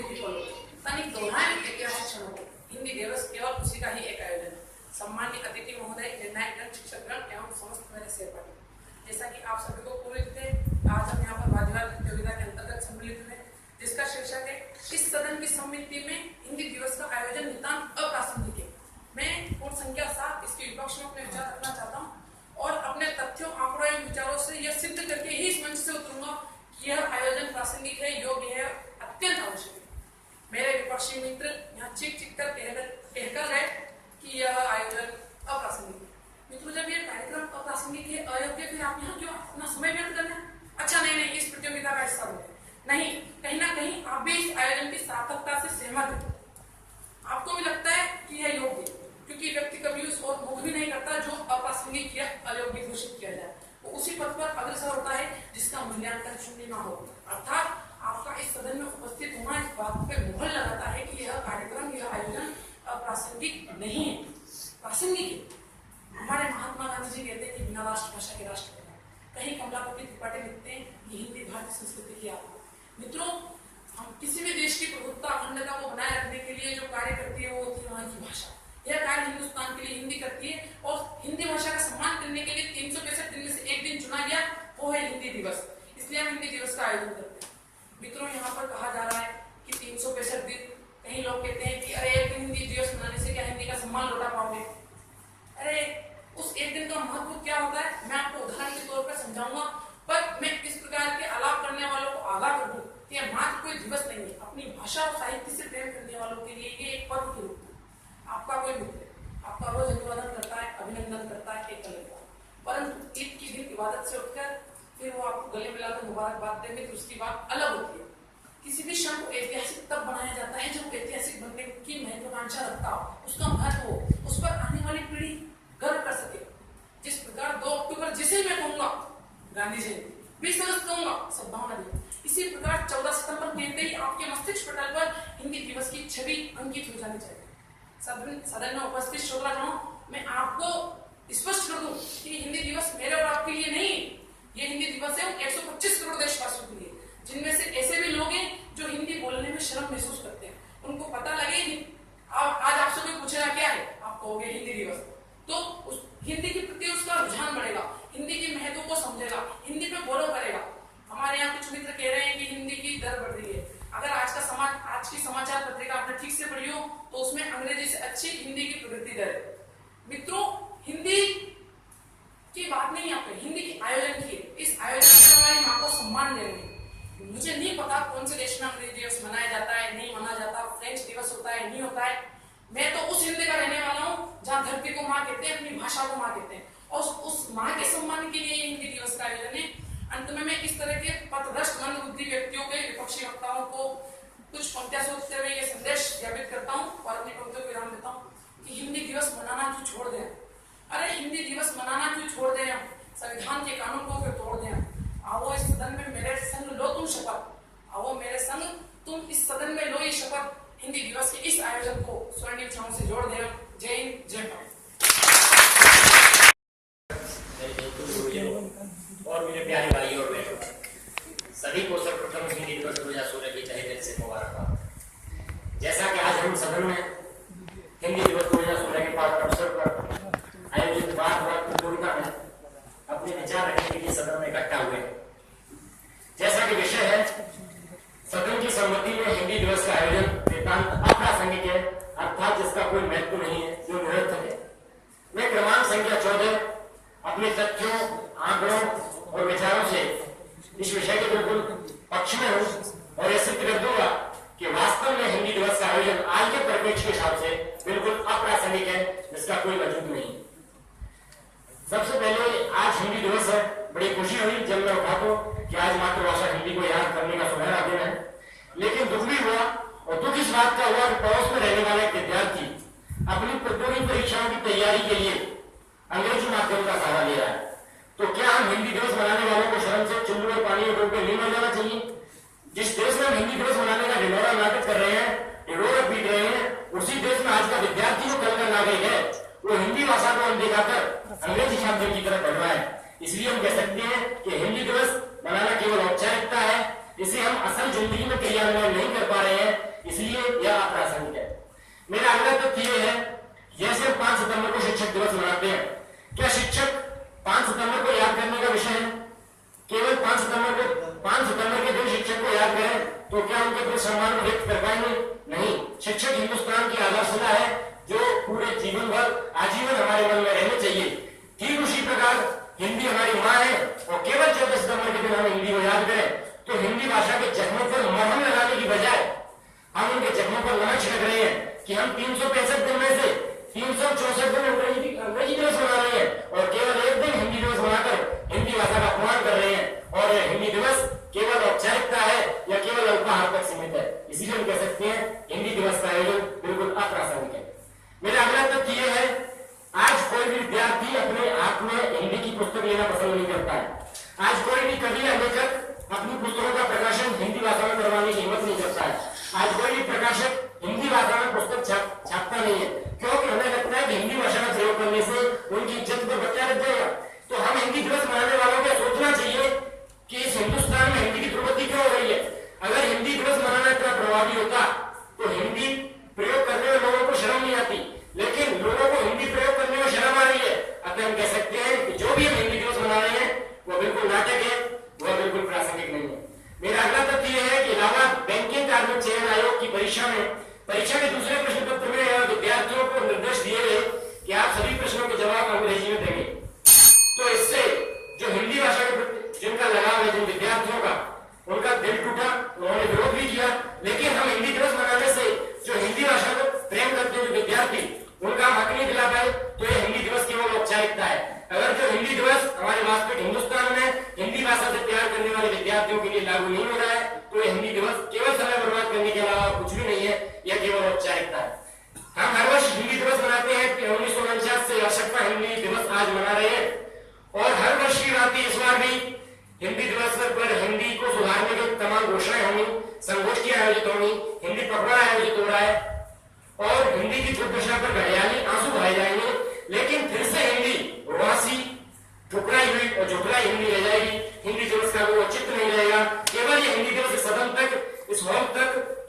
अमृत विफल हो, तनिक दोहराएं ऐतिहासिक क्षणों को। हिंदी दिवस केवल उसी का ही एक आयोजन है। सम्मानित अतिथि महोदय, निर्णायकगण, शिक्षकगण एवं समस्त मेरे सहपाठी, जैसा कि आप सभी को पूरे थे, आज हम यहाँ पर वादविवाद प्रतियोगिता के अंतर्गत सम्मिलित हुए, जिसका शीर्षक है इस सदन की सम्मिति में हिंदी दिवस का आयोजन नितांत अप्रासंगिक है। मैं पूर्ण संख्या 7 इसके विपक्ष में अपने विचार रखना चाहता हूँ और अपने तथ्यों, आंकड़ों एवं विचारों से यह सिद्ध करके ही इस मंच से उतरूंगा कि यह आयोजन प्रासंगिक है, योग्य है, अत्यंत आवश्यक है। मेरे विपक्षी मित्र यहाँ चीख कर कहकर गए कि यह आयोजन अप्रासंगिक है। मित्रों, जब यह कार्यक्रम अप्रासंगिक है, अयोग्य, फिर आप यहाँ क्यों अपना समय व्यर्थ करना है? अच्छा, नहीं, इस प्रतियोगिता का हिस्सा होते नहीं, कहीं ना कहीं आप भी इस आयोजन की सार्थकता से सहमत हैं। आपको भी लगता है कि यह योग्य, क्योंकि व्यक्ति कभी उस और मुख भी नहीं करता जो अप्रासंगिक या अयोग्य घोषित किया जाए। वो उसी पद पर अग्रसर होता है जिसका मूल्यांकन शून्य ना हो। अर्थात आपका इस सदन में उपस्थित होना इस बात पर मुहर लगाता है कि यह कार्यक्रम, यह आयोजन अप्रासंगिक नहीं है, प्रासंगिक है। हमारे महात्मा गांधी जी कहते हैं कि बिना राष्ट्रभाषा के राष्ट्र बना। कहीं कमलापति त्रिपाठी लिखते हैं कि हिंदी भारतीय संस्कृति की आत्मा। मित्रों, हम किसी भी देश की प्रभुत्ता, अखंडता को बनाए रखने के लिए जो कार्य करती है वो होती है वहां की भाषा। यह कार्य हिंदुस्तान के लिए हिंदी करती है और हिंदी भाषा का सम्मान करने के लिए 365 दिन में से एक दिन चुना गया, वो है हिंदी दिवस। इसलिए हम हिंदी दिवस का आयोजन करते हैं। मित्रों, यहाँ पर कहा जा रहा है कि 365 दिन, कई लोग कहते हैं कि अरे एक दिन हिंदी दिवस मनाने से क्या हिंदी का सम्मान लौटा पाओगे? अरे उस एक दिन का महत्व क्या होता है मैं आपको उदाहरण के तौर पर समझाऊंगा, पर मैं इस प्रकार के आलाप करने वालों को आगाह कर दूं कि यह मात्र कोई दिवस नहीं है। अपनी भाषा और साहित्य से प्रेम करने वालों के लिए ये एक पर्व के रूप में। आपका कोई मित्र आपका रोज अभिवादन करता है, अभिनंदन करता है, एक अलग बात, परंतु ईद की दिन इबादत से उठकर फिर वो आपको गले मिलाकर मुबारकबाद देंगे तो उसकी बात अलग होती है। किसी भी क्षण को ऐतिहासिक तब बनाया जाता है जब ऐतिहासिक बनने की महत्वाकांक्षा रखता हो, उसका महत्व हो, उस पर आने वाली पीढ़ी गर्व कर सके। जिस प्रकार 2 अक्टूबर जिसे मैं कहूंगा गांधी जयंती, 20 अगस्त कहूंगा सद्भावना दिवस, इसी प्रकार 14 सितंबर कहते ही आपके मस्तिष्क पटल पर हिंदी दिवस की छवि अंकित हो जानी चाहिए। सदन में उपस्थित श्रोतागणों, मैं आपको स्पष्ट कर दूं कि हिंदी दिवस मेरे और आपके लिए नहीं, ये हिंदी दिवस है 125 करोड़ देशवासियों के लिए, जिनमें से ऐसे भी लोग हैं जो हिंदी बोलने में शर्म महसूस करते हैं। उनको पता लगे आज आपसे कोई पूछेगा क्या है, आप कहोगे हिंदी दिवस, तो उस हिंदी के प्रति उसका रुझान बढ़ेगा, हिंदी के महत्व को समझेगा, हिंदी पे गौरव करेगा। हमारे यहाँ कुछ मित्र कह रहे हैं कि हिंदी की दर बढ़ रही है। अगर आज की समाचार पत्रिका आपने ठीक से पढ़ी हो तो उसमें अंग्रेजी से अच्छी हिंदी की प्रगति दर है। मित्रों, हिंदी की बात नहीं, आप हिंदी के आयोजन की, इस आयोजन में हमारी माँ को सम्मान देंगे। मुझे नहीं पता कौन से देश में अंग्रेजी दिवस मनाया जाता है, नहीं मनाया जाता, फ्रेंच दिवस होता है, नहीं होता है। मैं तो उस हिंदी का रहने वाला हूँ जहाँ धरती को माँ कहते हैं, अपनी भाषा को माँ कहते हैं, और उस माँ के सम्मान के लिए हिंदी दिवस का आयोजन है। अंत में मैं इस तरह के पथभ्रष्ट मंदबुद्धि व्यक्तियों के, विपक्षी वक्ताओं को कुछ पंक्तियां सोचते हुए ये संदेश ज्ञापित करता हूँ और अपनी पंक्तियों को विराम देता हूँ कि हिंदी दिवस मनाना क्यों छोड़ दें? अरे हिंदी दिवस मनाना क्यों छोड़ दें? संविधान के कानून को क्यों तोड़ दें? आओ इस सदन में मेरे संग लो तुम शपथ, आओ मेरे संग तुम इस सदन में लो ये शपथ, हिंदी दिवस के इस आयोजन को स्वर्णिम क्षणों से जोड़ दें। जय हिंद, जय भारत। और मेरे प्यारे भाइयों और बहनों, सभी को सर्वप्रथम हिंदी दिवस 2016 की तहे दिल से मुबारकबाद। जैसा कि आज हम सदन में हिंदी दिवस 2016 के पावन अवसर पर आयोजित वाद-विवाद प्रतियोगिता में अपने विचार रखने के लिए सदन में इकट्ठा हुए हैं। जैसा कि विषय है सदन की सम्मति में हिंदी दिवस का आयोजन नितांत अप्रासंगिक है, अर्थात जिसका कोई महत्व नहीं है, जो निरर्थक है। मैं क्रमांक संख्या 14 अपने तथ्यों, आंकड़ों और विचारों से इस विषय के बिल्कुल पक्ष में हूं और यह सिद्ध कर दूंगा कि वास्तव में हिंदी दिवस का आयोजन आज के परिप्रेक्ष्य के हिसाब से बिल्कुल अप्रासंगिक है, जिसका कोई वजूद नहीं। सबसे पहले आज हिंदी दिवस है, बड़ी खुशी हुई जब मैं उठा तो कि आज मातृभाषा हिंदी को याद करने का सुनहरा दिन है, लेकिन दुख भी हुआ और दुख इस बात का हुआ कि पड़ोस में रहने वाला एक विद्यार्थी अपनी प्रतियोगी परीक्षाओं की तैयारी के लिए अंग्रेजी माध्यम का सहारा ले रहा है। तो क्या हम हिंदी दिवस मनाने वालों को शर्म से चुल्लू में पानी में डूब के नहीं मर जाना चाहिए? जिस देश में हम हिंदी दिवस मनाने का ढिंढोरा नाटक कर रहे हैं, ढिंढोरा पीट रहे हैं, उसी देश में आज का विद्यार्थी जो कल का नागरिक है वो हिंदी भाषा को अनदेखा कर अंग्रेजी माध्यम की तरफ बढ़ रहा है। इसलिए हम कह सकते हैं कि हिंदी दिवस मनाना केवल औपचारिकता है, इसे हम असल जिंदगी में क्रियान्वयन नहीं कर पा रहे हैं। या अप्रासंगिक है। मेरा अगला तथ्य ये है, जैसे 5 सितंबर को शिक्षक दिवस मनाते हैं, क्या शिक्षक 5 सितंबर को याद करने का विषय है? केवल 5 सितंबर के दिन शिक्षक को याद करें तो क्या उनके प्रति सम्मान व्यक्त कर पाएंगे? नहीं। शिक्षक हिंदुस्तान की आधारशिला है जो पूरे जीवन भर आजीवन हमारे मन में रहनी चाहिए। ठीक उसी प्रकार हिंदी हमारी माँ है और केवल 14 सितंबर के दिन हम हिंदी को याद करें तो हिंदी भाषा के जख्मों पर मरहम लगाने की बजाय हम उनके जख्मों पर नमक छिड़क रहे हैं कि हम 365 दिन में से 364 दिन अंग्रेजी दिवस मना रहे हैं और केवल एक दिन हिंदी दिवस मनाकर हिंदी भाषा का अपमान कर रहे हैं। और हिंदी दिवस केवल औपचारिकता है या केवल अल्पाहार तक सीमित है, इसीलिए हम कह सकते हैं हिंदी दिवस का आयोजन बिल्कुल अप्रासंगिक है। मेरा अगला तथ्य यह है, आज कोई भी विद्यार्थी अपने आप में हिंदी की पुस्तक लेना पसंद नहीं करता है। आज कोई भी कवि या लेखक अपनी पुस्तकों का प्रकाशन हिंदी भाषा में करवाने की हिम्मत नहीं करता है। आज कोई भी प्रकाशक हिंदी भाषा में पुस्तक छापता नहीं है, क्योंकि उन्हें लगता है कि हिंदी भाषा का प्रयोग करने से उनकी इज्जत पर बच्चा लग जाएगा। तो हम हिंदी दिवस मनाने वालों को सोचना चाहिए कि इस हिंदुस्तान में हिंदी की दुर्गति क्यों हो रही है। अगर हिंदी दिवस मनाना इतना प्रभावी होता तो हिंदी प्रयोग करने में लोगों को शर्म नहीं आती, लेकिन लोगों को हिंदी प्रयोग करने में शर्म आ रही है। अतः हम कह सकते हैं कि जो भी हम हिंदी दिवस मना रहे हैं वो बिल्कुल नाटक है, वह बिल्कुल प्रासंगिक नहीं है। मेरा अगला तथ्य यह है कि इलाहाबाद बैंकिंग कार्मिक चयन आयोग की परीक्षा के दूसरे प्रश्न पत्र में विद्यार्थियों को निर्देश दिए गए कि आप सभी प्रश्नों के जवाब अंग्रेजी में देंगे। तो इससे जो हिंदी भाषा के प्रति जिनका लगाव है, जिन विद्यार्थियों का, उनका दिल टूटा, उन्होंने विरोध भी किया। लेकिन हम हिंदी दिवस मनाने से जो हिंदी भाषा को प्रेम करते हैं जो विद्यार्थी, उनका हक नहीं दिला पाए, तो यह हिंदी दिवस केवल औपचारिकता है। अगर जो हिंदी दिवस हमारे वास्तविक हिंदुस्तान में हिंदी भाषा से प्यार करने वाले विद्यार्थियों के लिए लागू नहीं हो रहा है, तो यह हिंदी दिवस केवल समय बर्बाद करने के अलावा कुछ भी नहीं है, यह केवल औपचारिकता है। हम हर वर्ष हिंदी दिवस मनाते हैं कि 1949 से आवश्यकता हिंदी दिवस आज मना रहे हैं और हर वर्ष की भांति इस बार भी हिंदी दिवस पर हिंदी को सुधारने की तमाम घोषणाएं होंगी, संगोष्ठियां आयोजित होंगी, हिंदी पखवाड़ा आयोजित हो रहा है और हिंदी की दुर्दशा पर घड़ियाली आंसू बहाए जाएंगे। लेकिन फिर से हिंदी रुआसी, ठुकराई हुई और झुकराई हिंदी रह जाएगी। हिंदी दिवस का कोई औचित्य नहीं रहेगा। केवल ये हिंदी दिवस इस सदन तक, इस हॉल तक